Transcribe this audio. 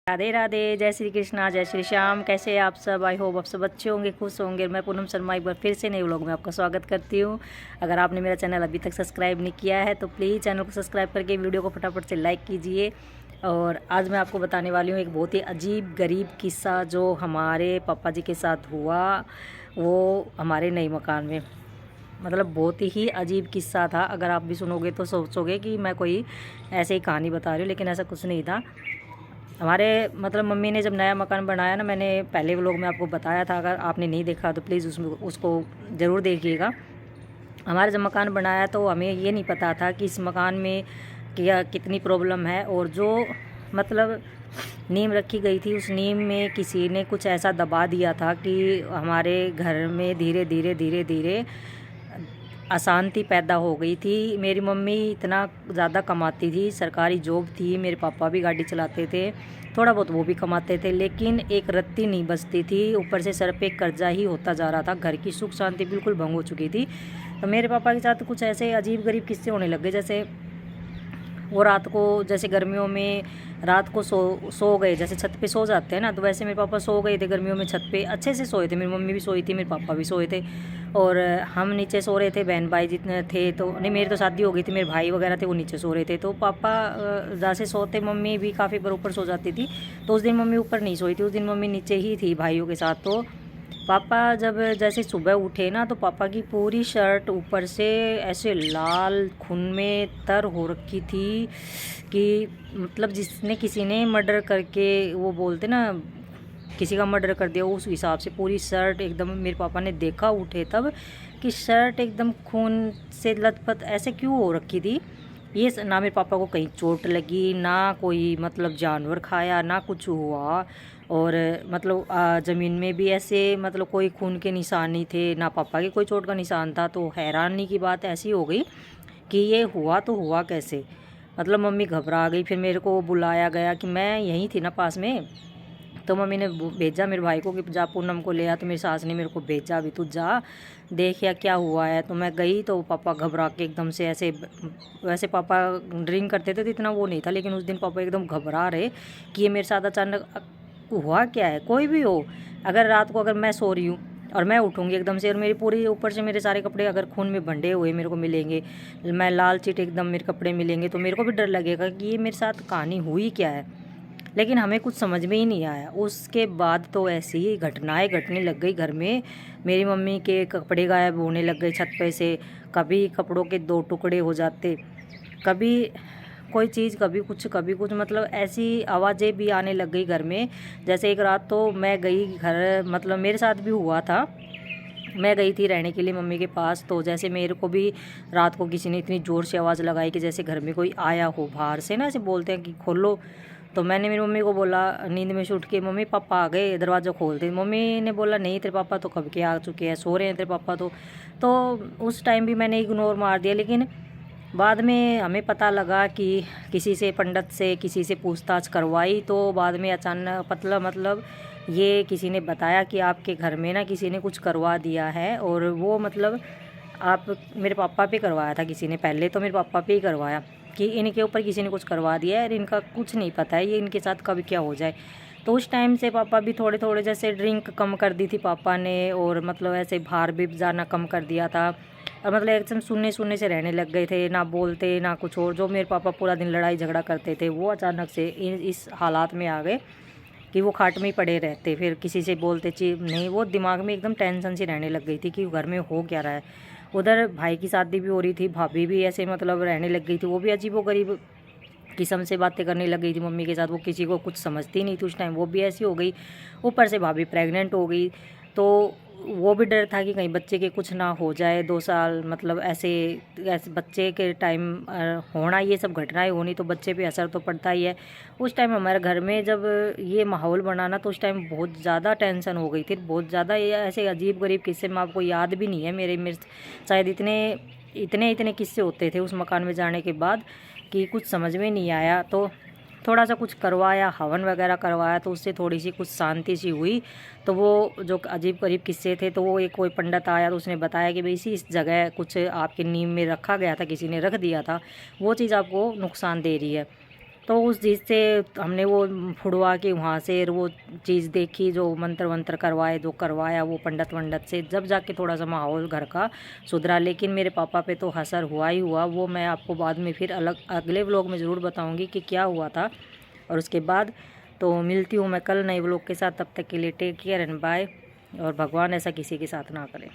राधे राधे, जय श्री कृष्णा, जय श्री श्याम। कैसे हैं आप सब? आई होप आप सब अच्छे होंगे, खुश होंगे। मैं पूनम शर्मा एक बार फिर से नए व्लॉग में आपका स्वागत करती हूँ। अगर आपने मेरा चैनल अभी तक सब्सक्राइब नहीं किया है तो प्लीज़ चैनल को सब्सक्राइब करके वीडियो को फटाफट से लाइक कीजिए। और आज मैं आपको बताने वाली हूँ एक बहुत ही अजीब गरीब किस्सा जो हमारे पापा जी के साथ हुआ, वो हमारे नए मकान में। मतलब बहुत ही अजीब किस्सा था। अगर आप भी सुनोगे तो सोचोगे कि मैं कोई ऐसे ही कहानी बता रही हूँ, लेकिन ऐसा कुछ नहीं था। हमारे मतलब मम्मी ने जब नया मकान बनाया ना, मैंने पहले व्लॉग में आपको बताया था, अगर आपने नहीं देखा तो प्लीज़ उसको ज़रूर देखिएगा। हमारा जब मकान बनाया तो हमें ये नहीं पता था कि इस मकान में क्या कितनी प्रॉब्लम है। और जो मतलब नीम रखी गई थी, उस नीम में किसी ने कुछ ऐसा दबा दिया था कि हमारे घर में धीरे धीरे धीरे धीरे अशांति पैदा हो गई थी। मेरी मम्मी इतना ज़्यादा कमाती थी, सरकारी जॉब थी, मेरे पापा भी गाड़ी चलाते थे, थोड़ा बहुत वो भी कमाते थे, लेकिन एक रत्ती नहीं बचती थी। ऊपर से सर पे कर्जा ही होता जा रहा था, घर की सुख शांति बिल्कुल भंग हो चुकी थी। तो मेरे पापा के साथ कुछ ऐसे अजीब गरीब किस्से होने लग गए। जैसे वो रात को, जैसे गर्मियों में रात को सो गए, जैसे छत पे सो जाते हैं ना, तो वैसे मेरे पापा सो गए थे गर्मियों में, छत पे अच्छे से सोए थे। मेरी मम्मी भी सोई थी, मेरे पापा भी सोए थे, और हम नीचे सो रहे थे। बहन भाई जितने थे, तो नहीं मेरी तो शादी हो गई थी, मेरे भाई वगैरह थे वो नीचे सो रहे थे। तो पापा जैसे सोते, मम्मी भी काफ़ी बार ऊपर सो जाती थी। तो उस दिन मम्मी ऊपर नहीं सोई थी, उस दिन मम्मी नीचे ही थी भाइयों के साथ। तो पापा जब जैसे सुबह उठे ना, तो पापा की पूरी शर्ट ऊपर से ऐसे लाल खून में तर हो रखी थी कि मतलब जिसने किसी ने मर्डर करके, वो बोलते ना किसी का मर्डर कर दिया, उस हिसाब से पूरी शर्ट एकदम। मेरे पापा ने देखा उठे तब कि शर्ट एकदम खून से लथपथ ऐसे क्यों हो रखी थी। ये ना मेरे पापा को कहीं चोट लगी, ना कोई मतलब जानवर खाया, ना कुछ हुआ। और मतलब ज़मीन में भी ऐसे मतलब कोई खून के निशान नहीं थे, ना पापा के कोई चोट का निशान था। तो हैरानी की बात ऐसी हो गई कि ये हुआ तो हुआ कैसे। मतलब मम्मी घबरा गई। फिर मेरे को बुलाया गया कि मैं यहीं थी ना पास में। तो मम्मी ने भेजा मेरे भाई को कि जा पूनम को ले आ। तो मेरी सास ने मेरे को भेजा, अभी तू जा देख या क्या हुआ है। तो मैं गई तो पापा घबरा के एकदम से ऐसे, वैसे पापा ड्रिंक करते थे तो इतना वो नहीं था, लेकिन उस दिन पापा एकदम घबरा रहे कि ये मेरे साथ अचानक हुआ क्या है। कोई भी हो, अगर रात को अगर मैं सो रही हूँ और मैं उठूँगी एकदम से, और मेरी पूरी ऊपर से मेरे सारे कपड़े अगर खून में बंधे हुए मेरे को मिलेंगे, मैं लाल चिट एकदम मेरे कपड़े मिलेंगे, तो मेरे को भी डर लगेगा कि ये मेरे साथ कहानी हुई क्या है। लेकिन हमें कुछ समझ में ही नहीं आया। उसके बाद तो ऐसी ही घटनाएं घटने लग गई घर में। मेरी मम्मी के कपड़े गायब होने लग गए छत पे से, कभी कपड़ों के दो टुकड़े हो जाते, कभी कोई चीज़, कभी कुछ कभी कुछ, मतलब ऐसी आवाज़ें भी आने लग गई घर में। जैसे एक रात तो मैं गई घर, मतलब मेरे साथ भी हुआ था। मैं गई थी रहने के लिए मम्मी के पास, तो जैसे मेरे को भी रात को किसी ने इतनी ज़ोर से आवाज़ लगाई कि जैसे घर में कोई आया हो बाहर से ना, ऐसे बोलते हैं कि खोलो। तो मैंने मेरी मम्मी को बोला नींद में से उठ के, मम्मी पापा आ गए, दरवाज़ा खोल दे। मम्मी ने बोला नहीं, तेरे पापा तो कब के आ चुके हैं, सो रहे हैं तेरे पापा तो उस टाइम भी मैंने इग्नोर मार दिया। लेकिन बाद में हमें पता लगा कि किसी से, पंडित से किसी से पूछताछ करवाई, तो बाद में अचानक पतला मतलब ये किसी ने बताया कि आपके घर में ना किसी ने कुछ करवा दिया है। और वो मतलब आप, मेरे पापा पे करवाया था किसी ने, पहले तो मेरे पापा पे ही करवाया कि इनके ऊपर किसी ने कुछ करवा दिया है और इनका कुछ नहीं पता है ये इनके साथ कब क्या हो जाए। तो उस टाइम से पापा भी थोड़े थोड़े, जैसे ड्रिंक कम कर दी थी पापा ने, और मतलब ऐसे बाहर भी जाना कम कर दिया था। और मतलब एकदम सुनने सुनने से रहने लग गए थे, ना बोलते ना कुछ और। जो मेरे पापा पूरा दिन लड़ाई झगड़ा करते थे, वो अचानक से इस हालात में आ गए कि वो खाट में ही पड़े रहते। फिर किसी से बोलते चीज नहीं, वो दिमाग में एकदम टेंशन सी रहने लग गई थी कि घर में हो क्या रहा है। उधर भाई की शादी भी हो रही थी, भाभी भी ऐसे मतलब रहने लग गई थी, वो भी अजीबोगरीब किस्म से बातें करने लग गई थी मम्मी के साथ। वो किसी को कुछ समझती नहीं थी उस टाइम, वो भी ऐसी हो गई। ऊपर से भाभी प्रेग्नेंट हो गई, तो वो भी डर था कि कहीं बच्चे के कुछ ना हो जाए। 2 साल मतलब ऐसे ऐसे बच्चे के टाइम होना, ये सब घटनाएं होनी, तो बच्चे पे असर तो पड़ता ही है। उस टाइम हमारे घर में जब ये माहौल बनाना, तो उस टाइम बहुत ज़्यादा टेंशन हो गई थी, बहुत ज़्यादा। ये ऐसे अजीब गरीब किस्से में आपको याद भी नहीं है मेरे शायद इतने इतने इतने किस्से होते थे उस मकान में जाने के बाद कि कुछ समझ में नहीं आया। तो थोड़ा सा कुछ करवाया, हवन वगैरह करवाया, तो उससे थोड़ी सी कुछ शांति सी हुई। तो वो जो अजीब गरीब किस्से थे, तो वो एक कोई पंडित आया, तो उसने बताया कि भाई इस जगह कुछ आपके नीम में रखा गया था, किसी ने रख दिया था, वो चीज़ आपको नुकसान दे रही है। तो उस चीज़ से हमने वो फुड़वा के वहाँ से वो चीज़ देखी, जो मंत्र वंत्र करवाए, जो करवाया वो पंडित वंडित से, जब जाके थोड़ा सा माहौल घर का सुधरा। लेकिन मेरे पापा पे तो असर हुआ ही हुआ। वो मैं आपको बाद में फिर अगले व्लॉग में ज़रूर बताऊँगी कि क्या हुआ था। और उसके बाद तो मिलती हूँ मैं कल नए व्लॉग के साथ। तब तक के लिए टेक केयर एंड बाय। और भगवान ऐसा किसी के साथ ना करे।